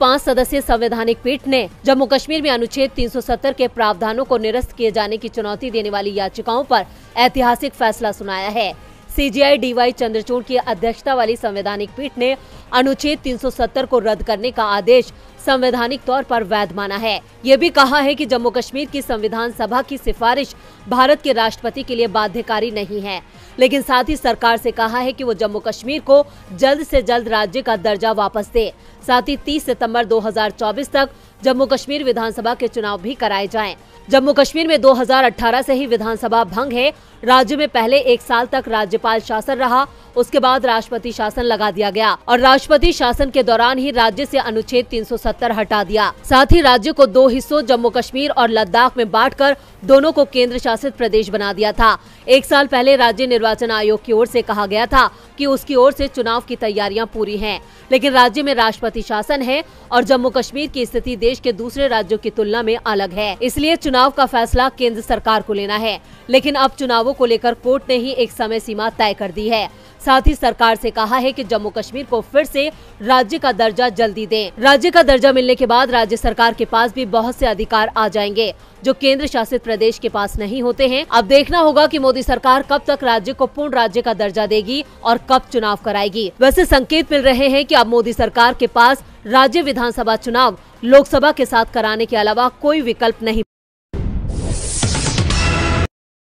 5 सदस्यीय संवैधानिक पीठ ने जम्मू कश्मीर में अनुच्छेद 370 के प्रावधानों को निरस्त किए जाने की चुनौती देने वाली याचिकाओं पर ऐतिहासिक फैसला सुनाया है। सीजेआई डीवाई चंद्रचूड़ की अध्यक्षता वाली संवैधानिक पीठ ने अनुच्छेद 370 को रद्द करने का आदेश संवैधानिक तौर पर वैध माना है। ये भी कहा है कि जम्मू कश्मीर की संविधान सभा की सिफारिश भारत के राष्ट्रपति के लिए बाध्यकारी नहीं है, लेकिन साथ ही सरकार से कहा है कि वो जम्मू कश्मीर को जल्द से जल्द राज्य का दर्जा वापस दे। साथ ही 30 सितंबर 2024 तक जम्मू कश्मीर विधानसभा के चुनाव भी कराए जाएं। जम्मू कश्मीर में 2018 से ही विधानसभा भंग है। राज्य में पहले 1 साल तक राज्यपाल शासन रहा, उसके बाद राष्ट्रपति शासन लगा दिया गया और राष्ट्रपति शासन के दौरान ही राज्य से अनुच्छेद 370 हटा दिया। साथ ही राज्य को 2 हिस्सों जम्मू कश्मीर और लद्दाख में बांटकर दोनों को केंद्र शासित प्रदेश बना दिया था। 1 साल पहले राज्य निर्वाचन आयोग की ओर से कहा गया था कि उसकी ओर से चुनाव की तैयारियां पूरी हैं, लेकिन राज्य में राष्ट्रपति शासन है और जम्मू कश्मीर की स्थिति देश के दूसरे राज्यों की तुलना में अलग है। इसलिए चुनाव का फैसला केंद्र सरकार को लेना है, लेकिन अब चुनावों को लेकर कोर्ट ने ही एक समय सीमा तय कर दी है। साथ ही सरकार से कहा है कि जम्मू कश्मीर को फिर से राज्य का दर्जा जल्दी दें। राज्य का दर्जा मिलने के बाद राज्य सरकार के पास भी बहुत से अधिकार आ जाएंगे जो केंद्र शासित प्रदेश के पास नहीं होते हैं। अब देखना होगा कि मोदी सरकार कब तक राज्य को पूर्ण राज्य का दर्जा देगी और कब चुनाव कराएगी। वैसे संकेत मिल रहे हैं कि अब मोदी सरकार के पास राज्य विधानसभा चुनाव लोकसभा के साथ कराने के अलावा कोई विकल्प नहीं।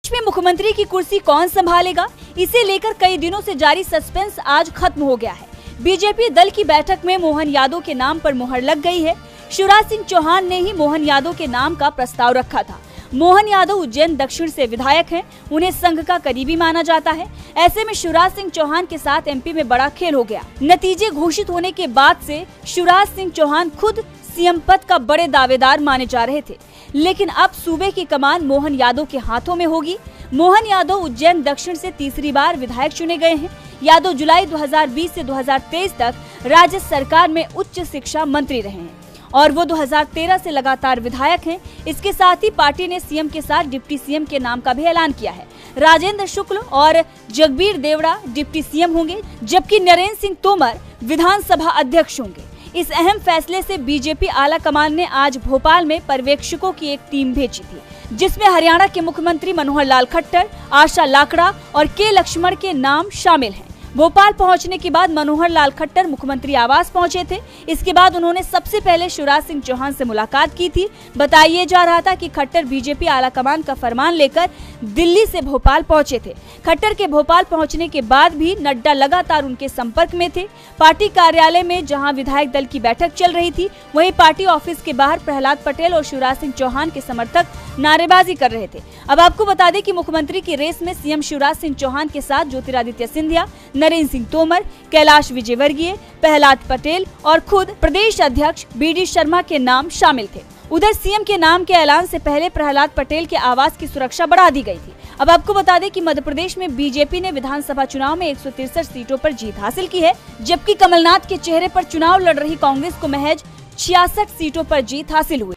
में मुख्यमंत्री की कुर्सी कौन संभालेगा, इसे लेकर कई दिनों से जारी सस्पेंस आज खत्म हो गया है। बीजेपी दल की बैठक में मोहन यादव के नाम पर मुहर लग गई है। शिवराज सिंह चौहान ने ही मोहन यादव के नाम का प्रस्ताव रखा था। मोहन यादव उज्जैन दक्षिण से विधायक हैं, उन्हें संघ का करीबी माना जाता है। ऐसे में शिवराज सिंह चौहान के साथ एमपी में बड़ा खेल हो गया। नतीजे घोषित होने के बाद से शिवराज सिंह चौहान खुद सीएम पद का बड़े दावेदार माने जा रहे थे, लेकिन अब सूबे की कमान मोहन यादव के हाथों में होगी। मोहन यादव उज्जैन दक्षिण से तीसरी बार विधायक चुने गए हैं। यादव जुलाई 2020 से 2023 तक राज्य सरकार में उच्च शिक्षा मंत्री रहे हैं और वो 2013 से लगातार विधायक हैं। इसके साथ ही पार्टी ने सीएम के साथ डिप्टी सीएम के नाम का भी ऐलान किया है। राजेंद्र शुक्ल और जगबीर देवड़ा डिप्टी सीएम होंगे, जबकि नरेंद्र सिंह तोमर विधानसभा अध्यक्ष होंगे। इस अहम फैसले से बीजेपी आला कमान ने आज भोपाल में पर्यवेक्षकों की एक टीम भेजी थी, जिसमें हरियाणा के मुख्यमंत्री मनोहर लाल खट्टर, आशा लाकड़ा और के लक्ष्मण के नाम शामिल हैं। भोपाल पहुंचने के बाद मनोहर लाल खट्टर मुख्यमंत्री आवास पहुंचे थे। इसके बाद उन्होंने सबसे पहले शिवराज सिंह चौहान से मुलाकात की थी। बताया जा रहा था कि खट्टर बीजेपी आलाकमान का फरमान लेकर दिल्ली से भोपाल पहुंचे थे। खट्टर के भोपाल पहुंचने के बाद भी नड्डा लगातार उनके संपर्क में थे। पार्टी कार्यालय में जहां विधायक दल की बैठक चल रही थी, वहीं पार्टी ऑफिस के बाहर प्रहलाद पटेल और शिवराज सिंह चौहान के समर्थक नारेबाजी कर रहे थे। अब आपको बता दें कि मुख्यमंत्री की रेस में सीएम शिवराज सिंह चौहान के साथ ज्योतिरादित्य सिंधिया, नरेंद्र सिंह तोमर, कैलाश विजयवर्गीय, प्रहलाद पटेल और खुद प्रदेश अध्यक्ष बीडी शर्मा के नाम शामिल थे। उधर सीएम के नाम के ऐलान से पहले प्रहलाद पटेल के आवास की सुरक्षा बढ़ा दी गई थी। अब आपको बता दें कि मध्य प्रदेश में बीजेपी ने विधानसभा चुनाव में 163 सीटों पर जीत हासिल की है, जबकि कमलनाथ के चेहरे पर चुनाव लड़ रही कांग्रेस को महज 66 सीटों पर जीत हासिल हुई।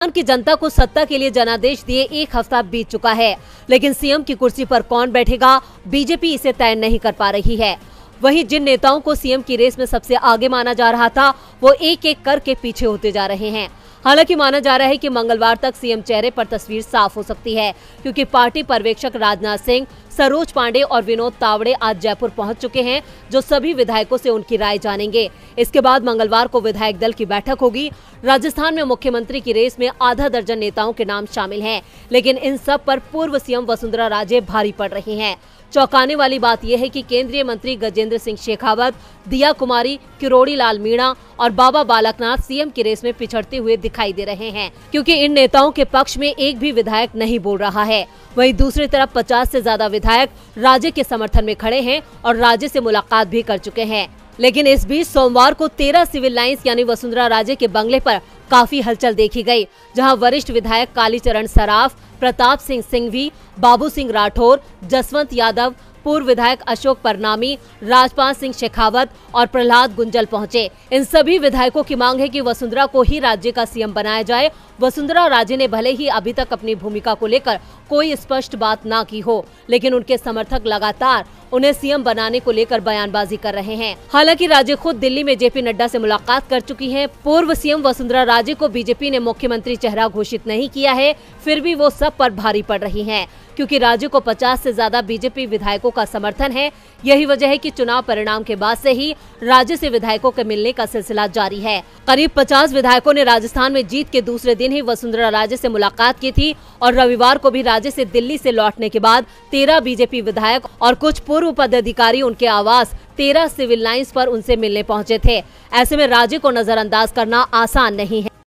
की जनता को सत्ता के लिए जनादेश दिए 1 हफ्ता बीत चुका है, लेकिन सीएम की कुर्सी पर कौन बैठेगा, बीजेपी इसे तय नहीं कर पा रही है। वहीं जिन नेताओं को सीएम की रेस में सबसे आगे माना जा रहा था, वो एक एक करके पीछे होते जा रहे हैं। हालांकि माना जा रहा है कि मंगलवार तक सीएम चेहरे पर तस्वीर साफ हो सकती है, क्योंकि पार्टी पर्यवेक्षक राजनाथ सिंह, सरोज पांडे और विनोद तावड़े आज जयपुर पहुंच चुके हैं, जो सभी विधायकों से उनकी राय जानेंगे। इसके बाद मंगलवार को विधायक दल की बैठक होगी। राजस्थान में मुख्यमंत्री की रेस में आधा दर्जन नेताओं के नाम शामिल हैं, लेकिन इन सब पर पूर्व सीएम वसुंधरा राजे भारी पड़ रही हैं। चौंकाने वाली बात यह है कि केंद्रीय मंत्री गजेंद्र सिंह शेखावत, दिया कुमारी, किरोड़ी लाल मीणा और बाबा बालकनाथ सीएम की रेस में पिछड़ते हुए दिखाई दे रहे हैं, क्योंकि इन नेताओं के पक्ष में एक भी विधायक नहीं बोल रहा है। वहीं दूसरी तरफ 50 से ज्यादा विधायक राजे के समर्थन में खड़े हैं और राजे से मुलाकात भी कर चुके हैं। लेकिन इस बीच सोमवार को 13 सिविल लाइंस यानी वसुंधरा राजे के बंगले पर काफी हलचल देखी गई, जहां वरिष्ठ विधायक कालीचरण सराफ, प्रताप सिंह सिंघवी, बाबू सिंह राठौर, जसवंत यादव, पूर्व विधायक अशोक परनामी, राजपाल सिंह शेखावत और प्रहलाद गुंजल पहुंचे। इन सभी विधायकों की मांग है कि वसुंधरा को ही राज्य का सीएम बनाया जाए। वसुंधरा राजे ने भले ही अभी तक अपनी भूमिका को लेकर कोई स्पष्ट बात ना की हो, लेकिन उनके समर्थक लगातार उन्हें सीएम बनाने को लेकर बयानबाजी कर रहे हैं। हालांकि राजे खुद दिल्ली में जेपी नड्डा से मुलाकात कर चुकी हैं। पूर्व सीएम वसुंधरा राजे को बीजेपी ने मुख्यमंत्री चेहरा घोषित नहीं किया है, फिर भी वो सब पर भारी पड़ रही हैं, क्योंकि राजे को 50 से ज्यादा बीजेपी विधायकों का समर्थन है। यही वजह है कि चुनाव परिणाम के बाद से ही राज्य से विधायकों के मिलने का सिलसिला जारी है। करीब 50 विधायकों ने राजस्थान में जीत के दूसरे दिन ही वसुंधरा राजे से मुलाकात की थी और रविवार को भी राज्य से दिल्ली से लौटने के बाद 13 बीजेपी विधायक और कुछ पूर्व पदाधिकारी उनके आवास 13 सिविल लाइंस पर उनसे मिलने पहुंचे थे। ऐसे में राजे को नजरअंदाज करना आसान नहीं है।